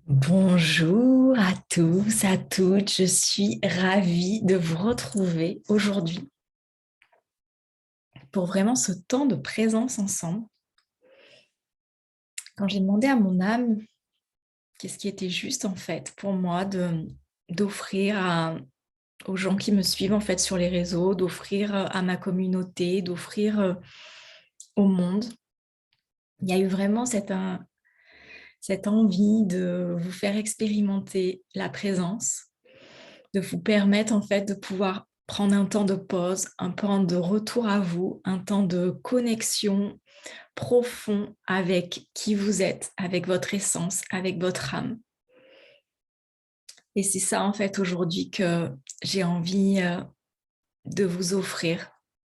Bonjour à tous, à toutes. Je suis ravie de vous retrouver aujourd'hui pour vraiment ce temps de présence ensemble. Quand j'ai demandé à mon âme qu'est-ce qui était juste en fait pour moi d'offrir aux gens qui me suivent en fait sur les réseaux, d'offrir à ma communauté, d'offrir au monde, il y a eu vraiment cette envie de vous faire expérimenter la présence, de vous permettre en fait de pouvoir prendre un temps de pause, un temps de retour à vous, un temps de connexion profond avec qui vous êtes, avec votre essence, avec votre âme. Et c'est ça en fait aujourd'hui que j'ai envie de vous offrir,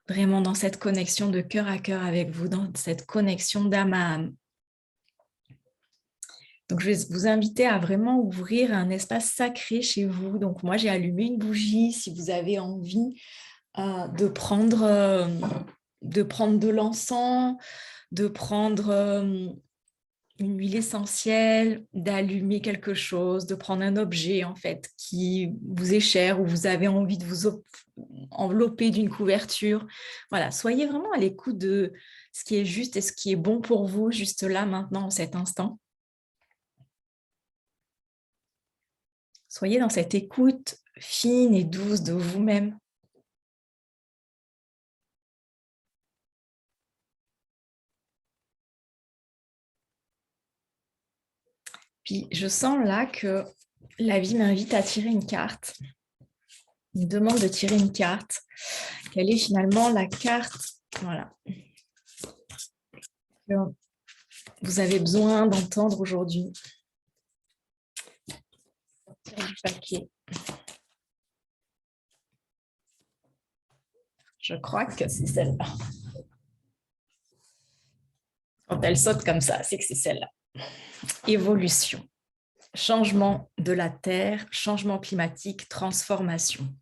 vraiment dans cette connexion de cœur à cœur avec vous, dans cette connexion d'âme à âme. Donc, je vais vous inviter à vraiment ouvrir un espace sacré chez vous. Donc, moi, j'ai allumé une bougie. Si vous avez envie de prendre de l'encens, de prendre une huile essentielle, d'allumer quelque chose, de prendre un objet en fait qui vous est cher ou vous avez envie de vous envelopper d'une couverture. Voilà, soyez vraiment à l'écoute de ce qui est juste et ce qui est bon pour vous, juste là, maintenant, en cet instant. Soyez dans cette écoute fine et douce de vous-même. Puis je sens là que la vie m'invite à tirer une carte. Il me demande de tirer une carte. Quelle est finalement la carte, voilà, que vous avez besoin d'entendre aujourd'hui. Sortir du papier. Je crois que c'est celle-là. Quand elle saute comme ça, c'est que c'est celle-là. Évolution. Changement de la Terre, changement climatique, transformation.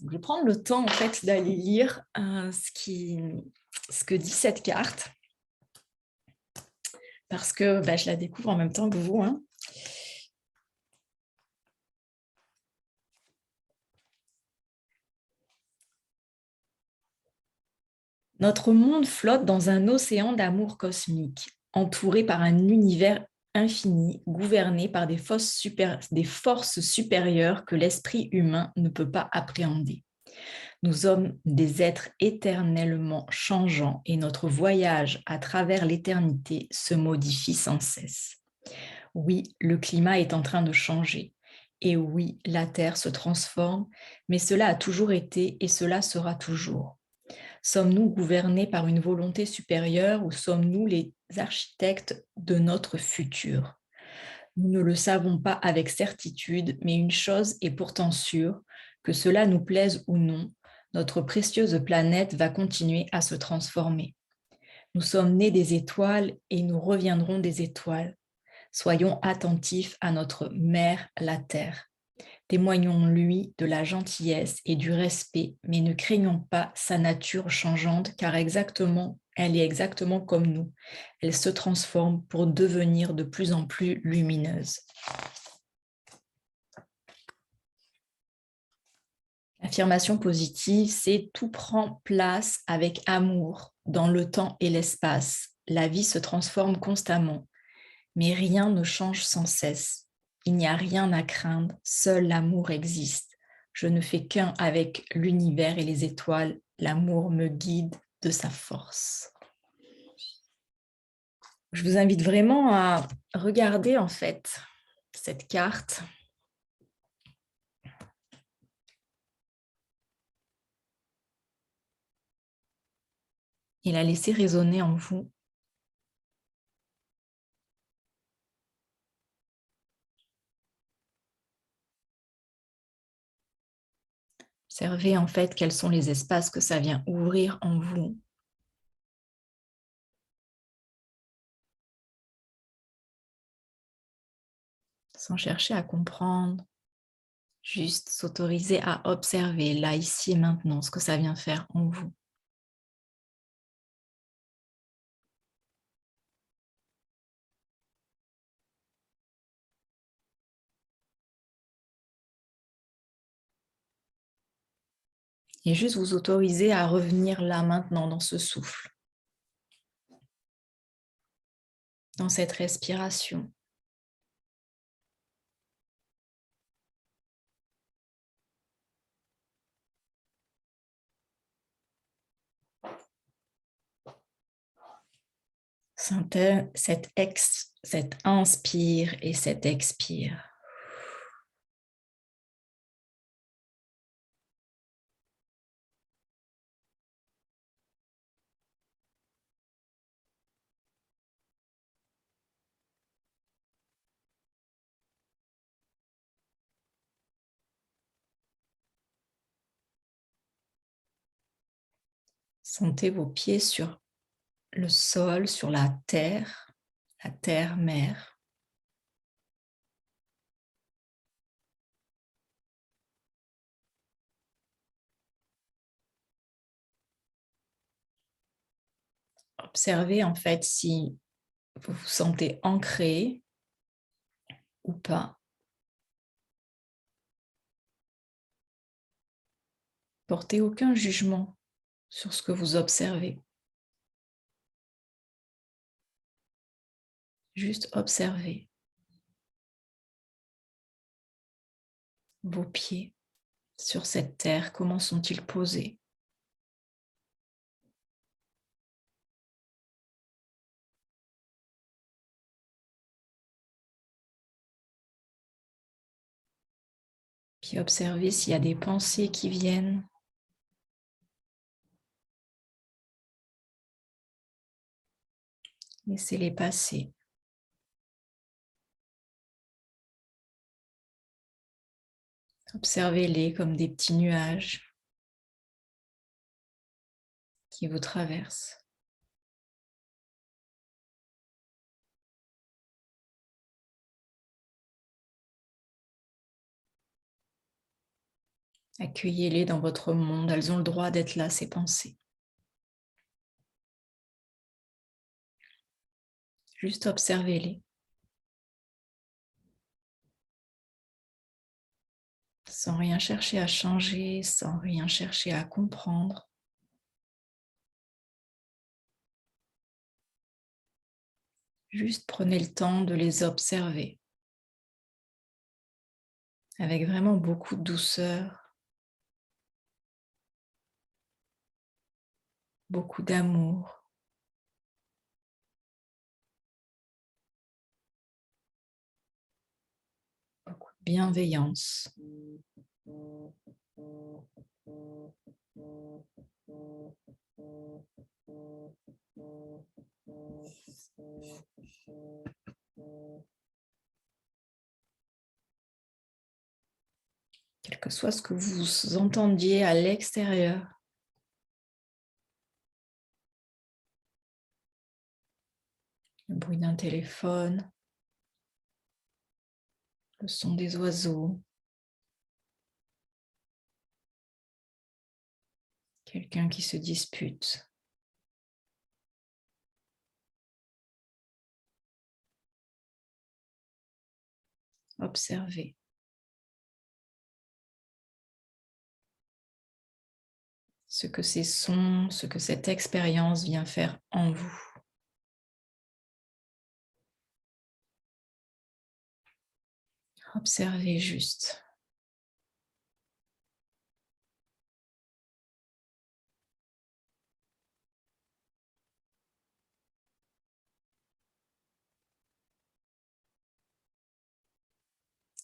Je vais prendre le temps en fait d'aller lire ce que dit cette carte parce que je la découvre en même temps que vous. Notre monde flotte dans un océan d'amour cosmique, entouré par un univers infini, gouverné par des forces supérieures que l'esprit humain ne peut pas appréhender. Nous sommes des êtres éternellement changeants et notre voyage à travers l'éternité se modifie sans cesse. Oui, le climat est en train de changer. Et oui, la Terre se transforme, mais cela a toujours été et cela sera toujours. Sommes-nous gouvernés par une volonté supérieure ou sommes-nous les architectes de notre futur? Nous ne le savons pas avec certitude, mais une chose est pourtant sûre, que cela nous plaise ou non, notre précieuse planète va continuer à se transformer. Nous sommes nés des étoiles et nous reviendrons des étoiles. Soyons attentifs à notre mère, la Terre. Témoignons-lui de la gentillesse et du respect, mais ne craignons pas sa nature changeante, car elle est exactement comme nous. Elle se transforme pour devenir de plus en plus lumineuse. L'affirmation positive, c'est tout prend place avec amour dans le temps et l'espace. La vie se transforme constamment, mais rien ne change sans cesse. Il n'y a rien à craindre, seul l'amour existe. Je ne fais qu'un avec l'univers et les étoiles. L'amour me guide de sa force. Je vous invite vraiment à regarder en fait cette carte et la laisser résonner en vous. Observez en fait quels sont les espaces que ça vient ouvrir en vous. Sans chercher à comprendre, juste s'autoriser à observer là, ici et maintenant, ce que ça vient faire en vous. Et juste vous autoriser à revenir là, maintenant, dans ce souffle, dans cette respiration. Cette inspire et cette expire. Sentez vos pieds sur le sol, sur la terre-mère. Observez en fait si vous vous sentez ancré ou pas. Portez aucun jugement sur ce que vous observez. Juste observez vos pieds sur cette terre. Comment sont-ils posés? Puis observez s'il y a des pensées qui viennent. Laissez-les passer. Observez-les comme des petits nuages qui vous traversent. Accueillez-les dans votre monde. Elles ont le droit d'être là, ces pensées. Juste observez-les. Sans rien chercher à changer, sans rien chercher à comprendre. Juste prenez le temps de les observer avec vraiment beaucoup de douceur, beaucoup d'amour, beaucoup de bienveillance. Quel que soit ce que vous entendiez à l'extérieur, le bruit d'un téléphone, le son des oiseaux, quelqu'un qui se dispute. Observez. Ce que ces sons, ce que cette expérience vient faire en vous. Observez juste.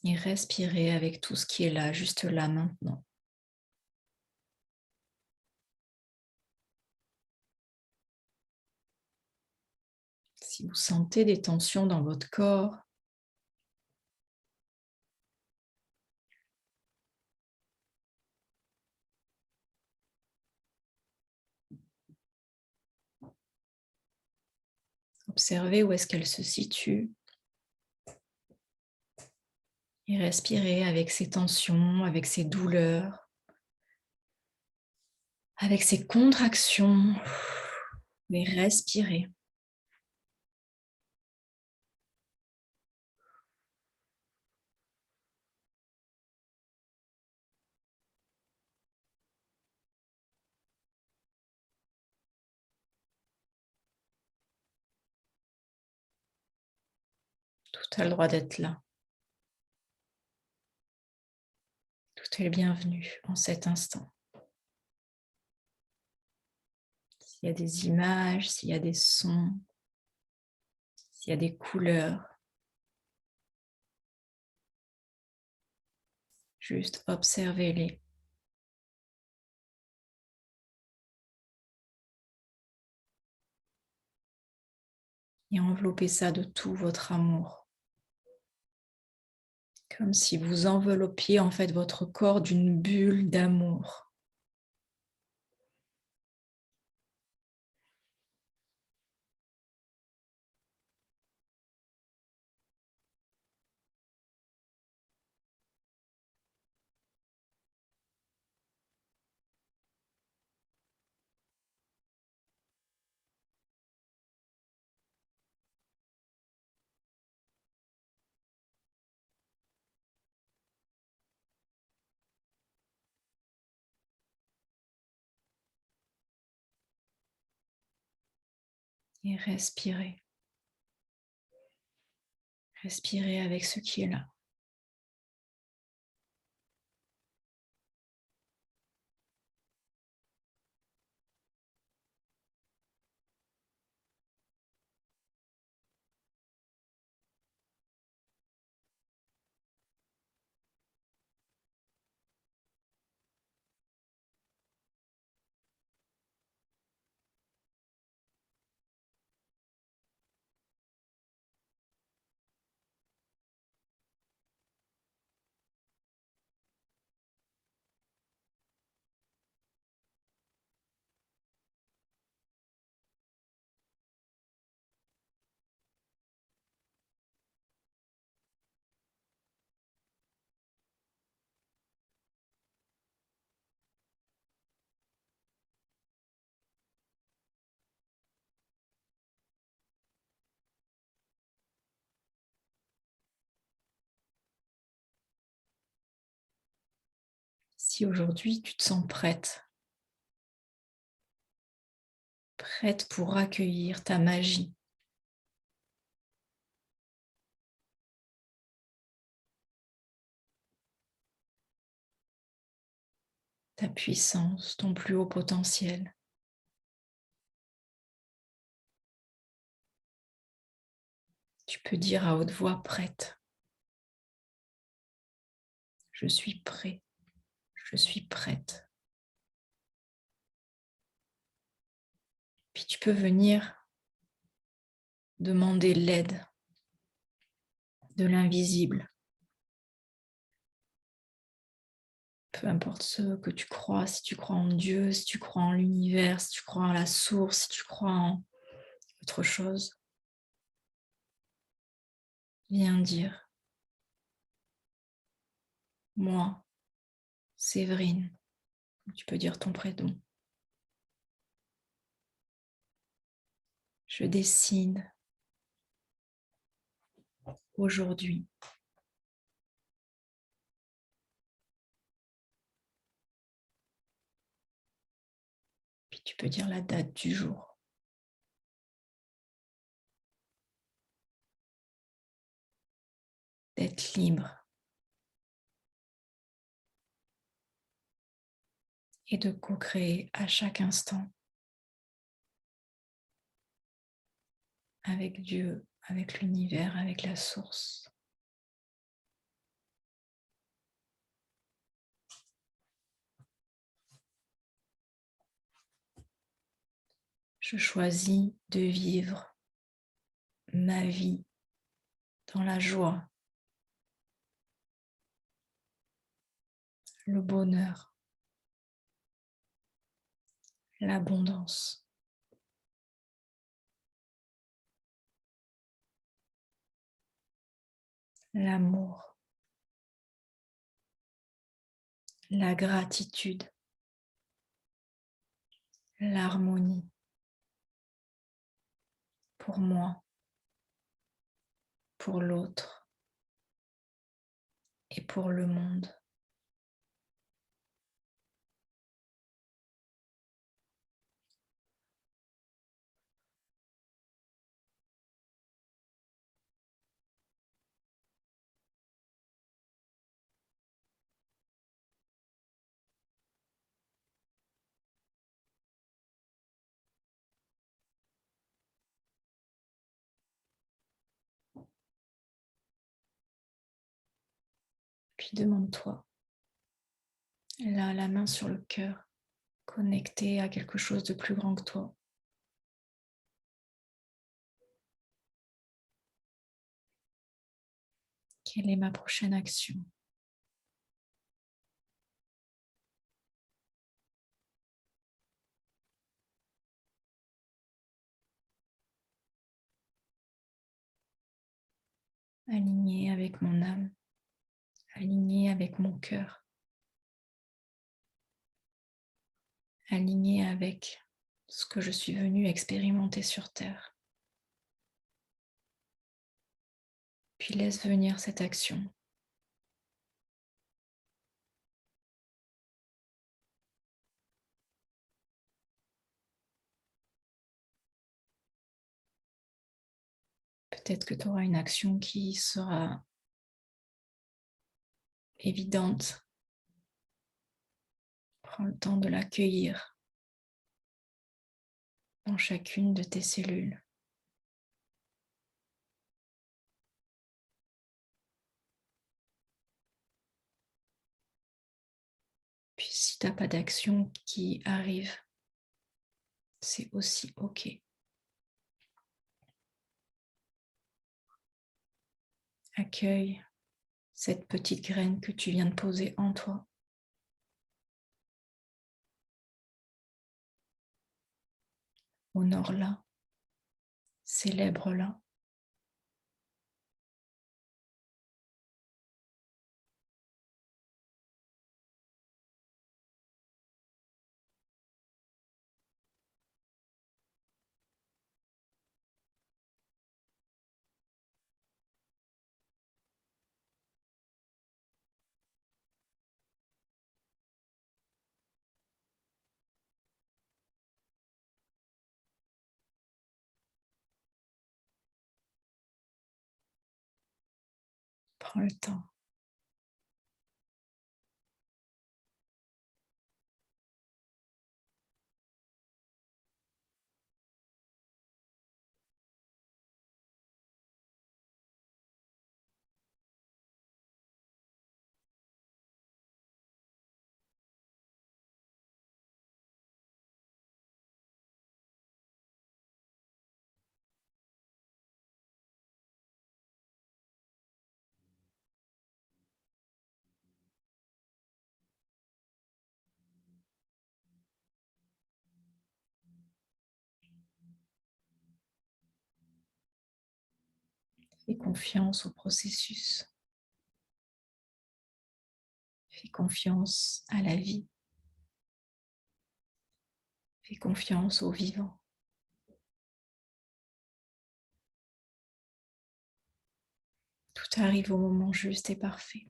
Et respirez avec tout ce qui est là, juste là maintenant. Si vous sentez des tensions dans votre corps, observez où est-ce qu'elles se situent et respirez avec ces tensions, avec ces douleurs, avec ces contractions. Et respirez. Tout a le droit d'être là. Tout est le bienvenu en cet instant. S'il y a des images, s'il y a des sons, s'il y a des couleurs, juste observez-les. Et enveloppez ça de tout votre amour. Comme si vous enveloppiez en fait votre corps d'une bulle d'amour. Et respirez. Respirez avec ce qui est là. Si aujourd'hui tu te sens prête, prête pour accueillir ta magie, ta puissance, ton plus haut potentiel, tu peux dire à haute voix prête. Je suis prêt, je suis prête. Puis tu peux venir demander l'aide de l'invisible. Peu importe ce que tu crois, si tu crois en Dieu, si tu crois en l'univers, si tu crois en la source, si tu crois en autre chose, viens dire, moi, Séverine, tu peux dire ton prénom. Je décide aujourd'hui puis tu peux dire la date du jour. D'être libre et de co-créer à chaque instant avec Dieu, avec l'univers, avec la source. Je choisis de vivre ma vie dans la joie, le bonheur, l'abondance. L'amour, la gratitude, l'harmonie pour moi, pour l'autre et pour le monde. Puis demande-toi, là, la main sur le cœur, connecté à quelque chose de plus grand que toi. Quelle est ma prochaine action? Alignée avec mon âme, alignée avec mon cœur, alignée avec ce que je suis venue expérimenter sur Terre. Puis laisse venir cette action. Peut-être que tu auras une action qui sera évidente. Prends le temps de l'accueillir dans chacune de tes cellules. Puis si tu n'as pas d'action qui arrive, c'est aussi OK. Accueille cette petite graine que tu viens de poser en toi. Honore-la, célèbre-la. Prends le temps. Fais confiance au processus. Fais confiance à la vie. Fais confiance au vivant. Tout arrive au moment juste et parfait.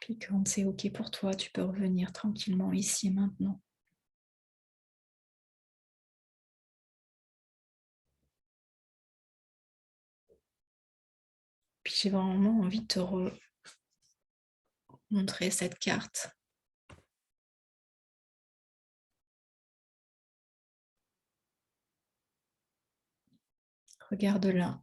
Puis quand c'est OK pour toi, tu peux revenir tranquillement ici et maintenant. Puis j'ai vraiment envie de te montrer cette carte. Regarde-la.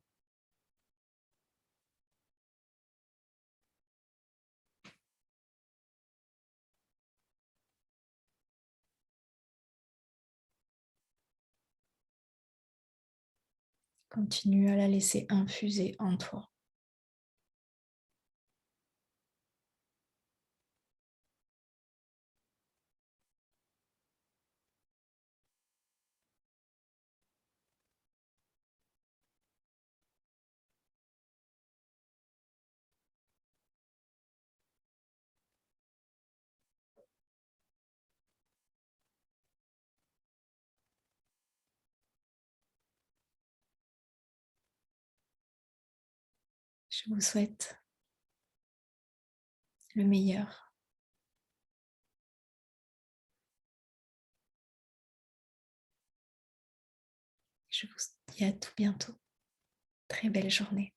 Continue à la laisser infuser en toi. Je vous souhaite le meilleur. Je vous dis à tout bientôt. Très belle journée.